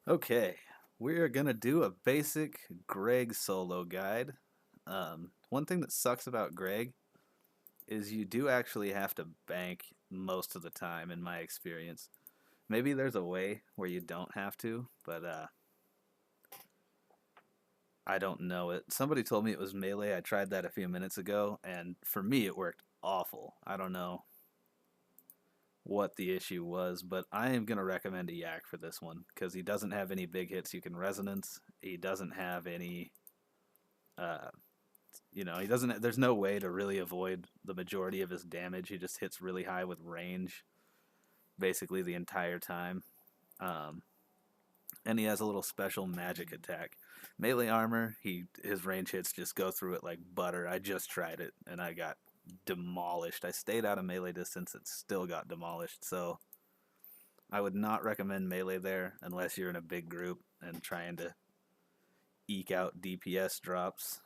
Okay, we're gonna do a basic Greg solo guide. One thing that sucks about Greg is you do actually have to bank most of the time, in my experience. Maybe there's a way where you don't have to, but I don't know it. Somebody told me it was melee. I tried that a few minutes ago, and for me it worked awful. I don't know what the issue was, but I am gonna recommend a Yak for this one because he doesn't have any big hits you can resonance. He doesn't have any uh, he doesn't. There's no way to really avoid the majority of his damage. He just hits really high with range, basically the entire time. Um, and he has a little special magic attack. Melee armor, his range hits just go through it like butter. I just tried it and I got demolished. I stayed out of melee distance and still got demolished. So I would not recommend melee there unless you're in a big group and trying to eke out DPS drops.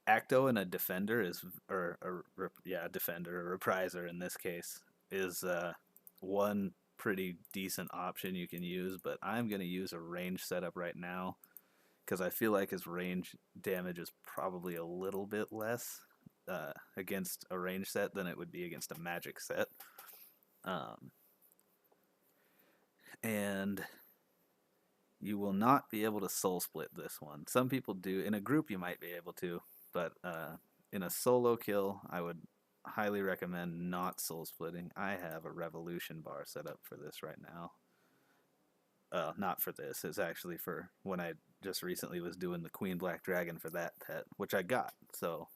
Acto and a defender is, a defender, a repriser in this case, is one pretty decent option you can use, but I'm going to use a range setup right now because I feel like his range damage is probably a little bit less against a range set than it would be against a magic set. Um, and you will not be able to soul split this one. Some people do. In a group, you might be able to, but in a solo kill, I would highly recommend not soul splitting. I have a revolution bar set up for this right now. Not for this. It's actually for when I just recently was doing the Queen Black Dragon for that pet, which I got. So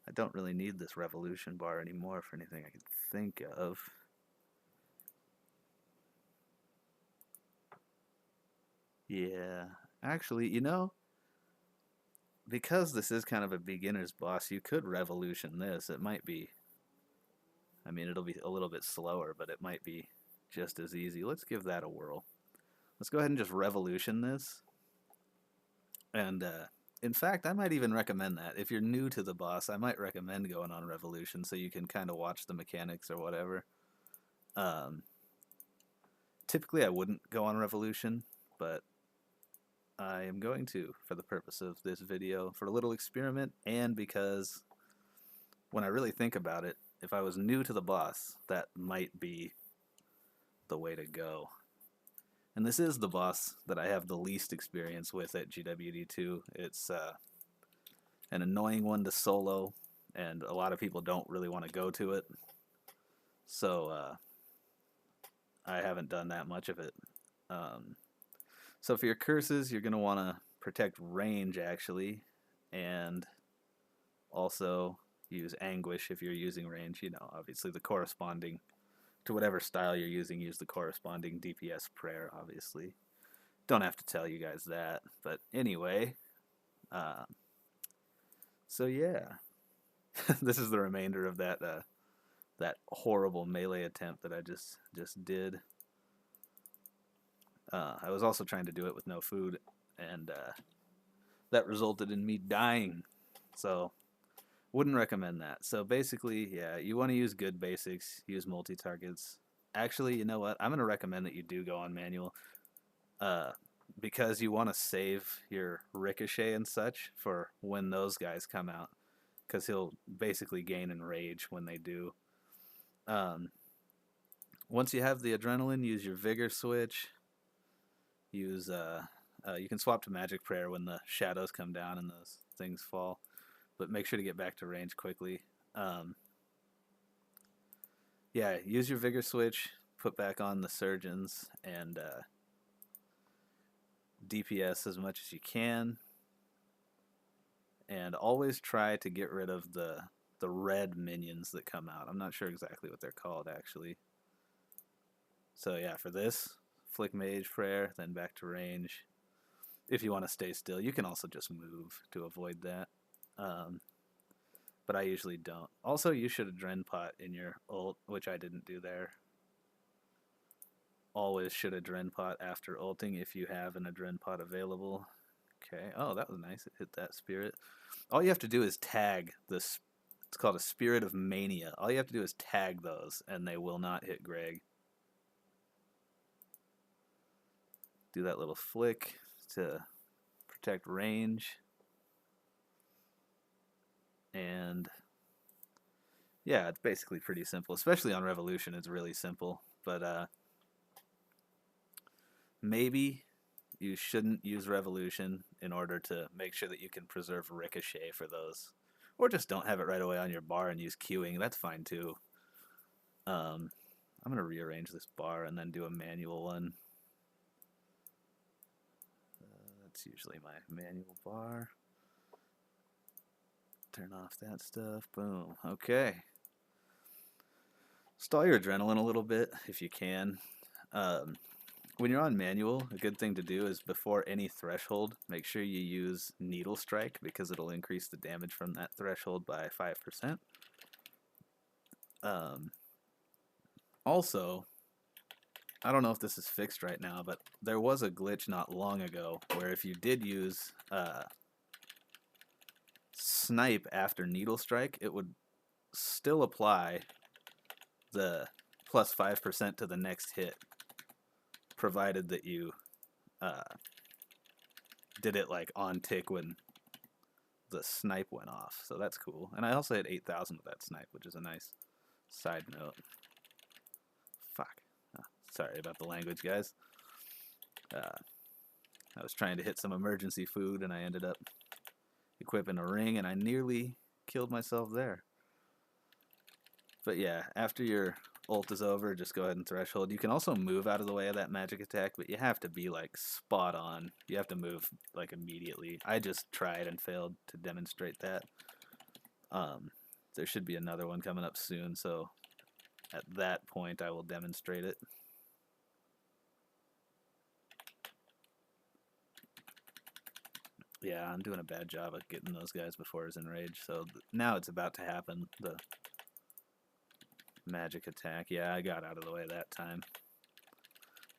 I don't really need this revolution bar anymore for anything I can think of. Yeah, actually, because this is kind of a beginner's boss, you could revolution this. It might be, I mean, it'll be a little bit slower, but it might be just as easy. Let's give that a whirl. Let's go ahead and just revolution this. And in fact, I might even recommend that. If you're new to the boss, I might recommend going on revolution so you can kind of watch the mechanics or whatever. Um, Typically, I wouldn't go on revolution, but I am going to for the purpose of this video for a little experiment and because when I really think about it, if I was new to the boss, that might be the way to go. And this is the boss that I have the least experience with at GWD2. It's an annoying one to solo, and a lot of people don't really want to go to it. So I haven't done that much of it. Um, so for your curses, you're going to want to protect range, actually, and also use anguish if you're using range. Obviously the corresponding to whatever style you're using, use the corresponding DPS prayer, obviously. Don't have to tell you guys that, but anyway, uh, so yeah, this is the remainder of that horrible melee attempt that I just did. I was also trying to do it with no food, and that resulted in me dying. So wouldn't recommend that. So basically, yeah, you want to use good basics, use multi-targets. Actually, you know what? I'm going to recommend that you do go on manual uh, because you want to save your ricochet and such for when those guys come out because he'll basically gain in rage when they do. Um, Once you have the adrenaline, use your vigor switch. Use you can swap to magic prayer when the shadows come down and those things fall, but make sure to get back to range quickly. Um, yeah, use your vigor switch. Put back on the surgeons and DPS as much as you can, and always try to get rid of the red minions that come out. I'm not sure exactly what they're called actually. So yeah, for this, flick mage prayer, then back to range. If you want to stay still, you can also just move to avoid that. Um, but I usually don't. Also, you should adren pot in your ult, which I didn't do there. Always should adren pot after ulting if you have an adren pot available. Okay. Oh, that was nice. It hit that spirit. All you have to do is tag this. It's called a Spirit of Mania. All you have to do is tag those, and they will not hit Greg. Do that little flick to protect range. And yeah, it's basically pretty simple, especially on Revolution. It's really simple, but maybe you shouldn't use Revolution in order to make sure that you can preserve Ricochet for those. Or just don't have it right away on your bar and use queuing. That's fine too. I'm going to rearrange this bar and then do a manual one. That's usually my manual bar. Turn off that stuff. Boom. Okay. Stall your adrenaline a little bit if you can. When you're on manual, a good thing to do is before any threshold, make sure you use Needle Strike because it'll increase the damage from that threshold by 5%. Also, I don't know if this is fixed right now, but there was a glitch not long ago where if you did use Snipe after Needle Strike, it would still apply the plus 5% to the next hit, provided that you did it like on tick when the snipe went off. So that's cool. And I also had 8,000 with that snipe, which is a nice side note. Fuck. Oh, sorry about the language, guys. I was trying to hit some emergency food and I ended up equipping a ring and I nearly killed myself there. But yeah, after your ult is over, just go ahead and threshold. You can also move out of the way of that magic attack, but you have to be like spot on. You have to move like immediately. I just tried and failed to demonstrate that. There should be another one coming up soon, so at that point I will demonstrate it. Yeah, I'm doing a bad job of getting those guys before it's enraged, so now it's about to happen. The magic attack. Yeah, I got out of the way that time.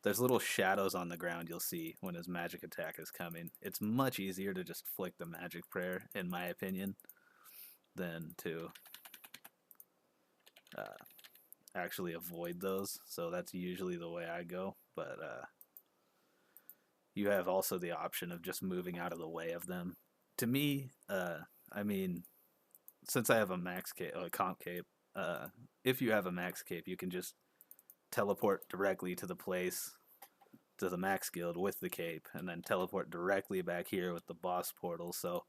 There's little shadows on the ground you'll see when his magic attack is coming. It's much easier to just flick the magic prayer, in my opinion, than to actually avoid those. So that's usually the way I go. But you have also the option of just moving out of the way of them. To me, I mean, since I have a max cape, comp cape, if you have a max cape, you can just teleport directly to the place, to the max guild with the cape, and then teleport directly back here with the boss portal. So,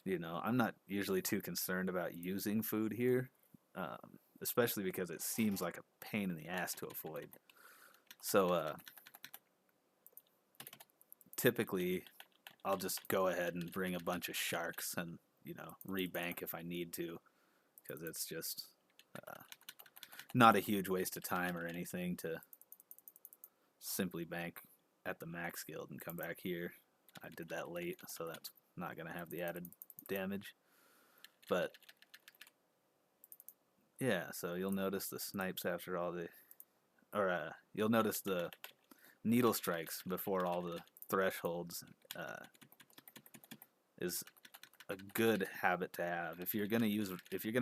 you know, I'm not usually too concerned about using food here, especially because it seems like a pain in the ass to avoid. So, typically, I'll just go ahead and bring a bunch of sharks and, you know, rebank if I need to, because it's just not a huge waste of time or anything to simply bank at the max guild and come back here. I did that late, so that's not going to have the added damage. But yeah, so you'll notice the snipes after all the, or you'll notice the needle strikes before all the thresholds is a good habit to have. If you're gonna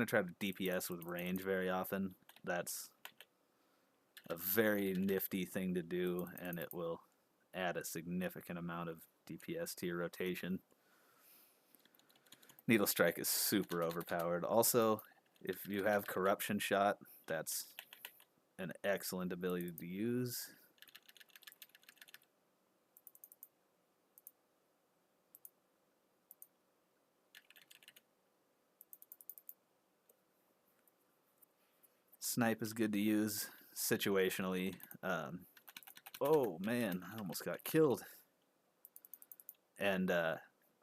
try to DPS with range very often, that's a very nifty thing to do, and it will add a significant amount of DPS to your rotation. Needle Strike is super overpowered. Also, if you have Corruption Shot, that's an excellent ability to use. Snipe is good to use situationally. Oh man, I almost got killed. And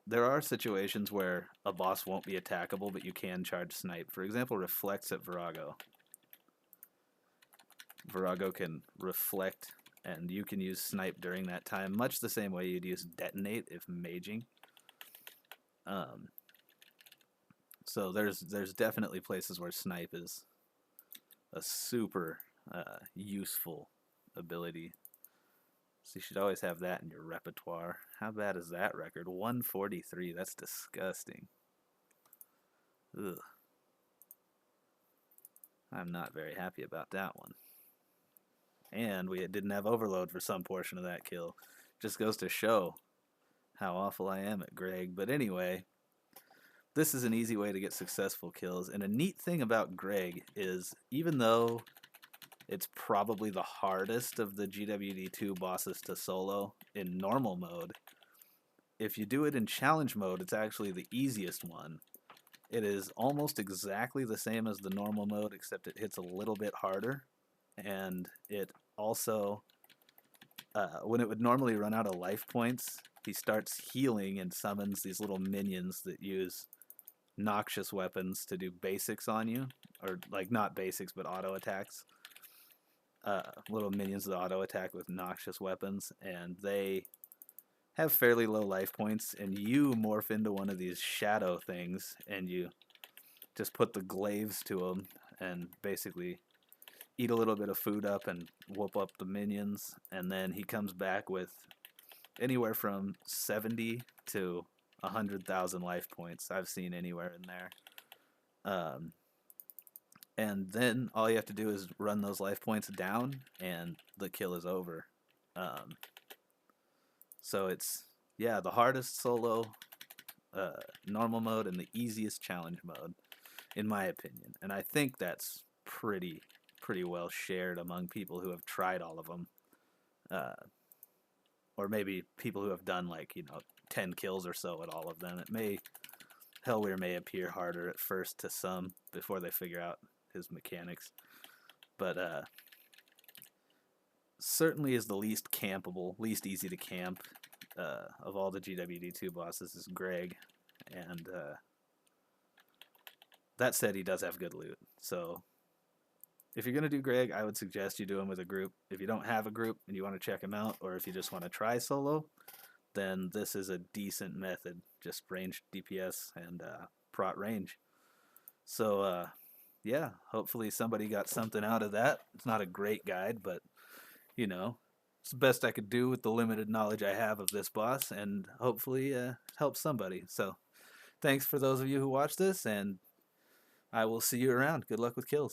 there are situations where a boss won't be attackable, but you can charge Snipe. For example, Reflects at Virago. Virago can reflect, and you can use Snipe during that time, much the same way you'd use Detonate if maging. So there's definitely places where Snipe is a super useful ability. So you should always have that in your repertoire. How bad is that record? 143. That's disgusting. Ugh. I'm not very happy about that one. And we didn't have overload for some portion of that kill. Just goes to show how awful I am at Greg. But anyway, this is an easy way to get successful kills. And a neat thing about Greg is even though it's probably the hardest of the GWD2 bosses to solo in normal mode, if you do it in challenge mode, it's actually the easiest one. It is almost exactly the same as the normal mode, except it hits a little bit harder. And it also, when it would normally run out of life points, he starts healing and summons these little minions that use noxious weapons to do basics on you. Or, like, not basics, but auto attacks. Little minions that auto attack with noxious weapons, and they have fairly low life points, and you morph into one of these shadow things, and you just put the glaives to them, and basically eat a little bit of food up and whoop up the minions, and then he comes back with anywhere from 70 to 100,000 life points. I've seen anywhere in there. And then all you have to do is run those life points down, and the kill is over. So it's, yeah, the hardest solo normal mode and the easiest challenge mode, in my opinion. And I think that's pretty well shared among people who have tried all of them. Or maybe people who have done, like, 10 kills or so at all of them. Hellweir may appear harder at first to some before they figure out his mechanics. But certainly is the least campable, least easy to camp of all the GWD2 bosses is Greg. And that said, he does have good loot. So if you're going to do Greg, I would suggest you do him with a group. If you don't have a group and you want to check him out, or if you just want to try solo, then this is a decent method. Just range DPS and prot range. So yeah, hopefully somebody got something out of that. It's not a great guide, but it's the best I could do with the limited knowledge I have of this boss, and hopefully help somebody. So thanks for those of you who watched this, and I will see you around. Good luck with kills.